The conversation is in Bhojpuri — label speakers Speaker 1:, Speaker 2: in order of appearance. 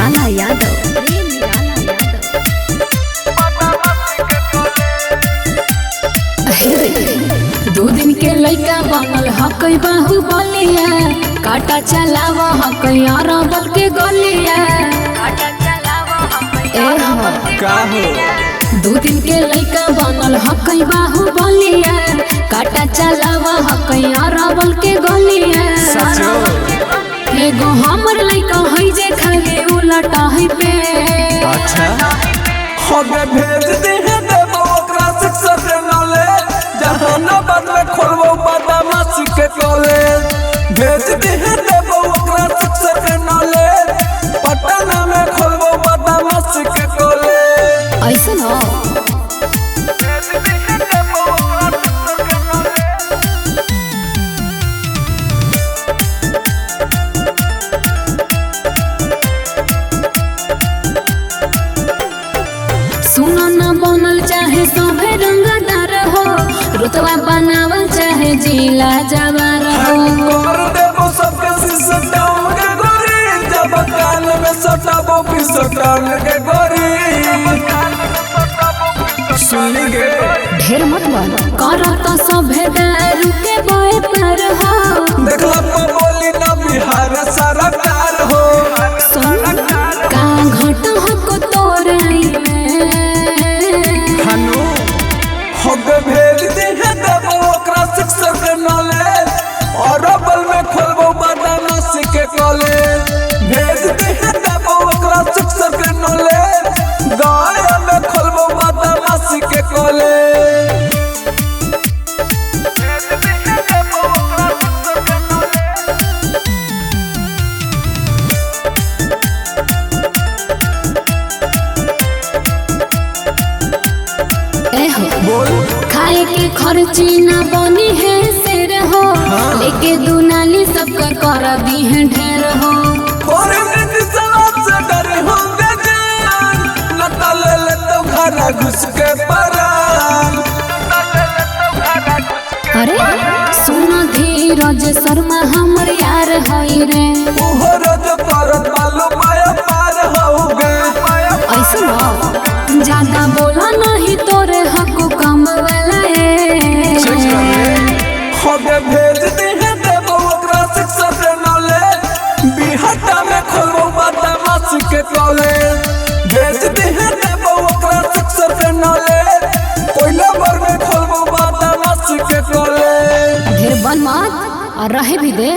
Speaker 1: निराला यादव। दो दिन के लइका बनल हकई बाहुबलिया, काटा चलावा हकई अरबल के गलिया। दो दिन के लइका बनल हकई बाहुबलिया, काटा चलावा हकई अरबल के गलिया। एगो हमर लइका हई जे खाली उलटा है पे।
Speaker 2: अच्छा हमें भेज दे है देबो ओकरा शिक्षा से नॉलेज, जहानाबाद में खोलबो बदमाशी के कॉलेज। भेज दे है देबो ओकरा शिक्षा से नॉलेज, पटना में खोलबो बदमाशी के कॉलेज।
Speaker 1: ऐसन हो सुनो न बनल चाहे सभे रंगदार हो, रुतबा बनावल चाहे जिला जवार हो।
Speaker 2: कर देबो सबके सिस्टम के गोरी, जब कान में सटाबो पिसटन के गोरी। सुनिगे
Speaker 1: ढेर मत बन करत सभे दारू के बोए पर हो।
Speaker 2: देखला बोली ना बिहार सरकार हो।
Speaker 1: सुन का घट हो को तोराई में
Speaker 2: हनु हगे भेज दे है देबो ओकरा शिक्षा के नॉलेज, और बल में खोलबो बदमाशी के कॉलेज। भेज दे है देबो ओकरा शिक्षा के नॉलेज, गाय में खोलबो बदमाशी के कॉलेज। बोल
Speaker 1: खाए के खर्ची ना बनी है शेर हो। लेके दुनाली सबका कर दी है ढेर हो।
Speaker 2: और नीति सलाह से डरे होंगे जान, लता ले ले तो घर घुस के परान।
Speaker 1: अरे सुन धीरज शर्मा हमर यार हई रे।
Speaker 2: ओहो रोज परत बालू माया पार होगे।
Speaker 1: ऐसन हो ज्यादा बोला नहीं तोरे हक कम वाला
Speaker 2: हमें भेज दे है देबो ओकरा शिक्षा से नॉलेज, बिहाटा में खोलबो बदमाशी के कॉलेज। भेज दे है देबो ओकरा शिक्षा से नॉलेज, कोइलाबर में खोलबो बदमाशी के कॉलेज।
Speaker 1: ढेर बन मत और रहे भी दे।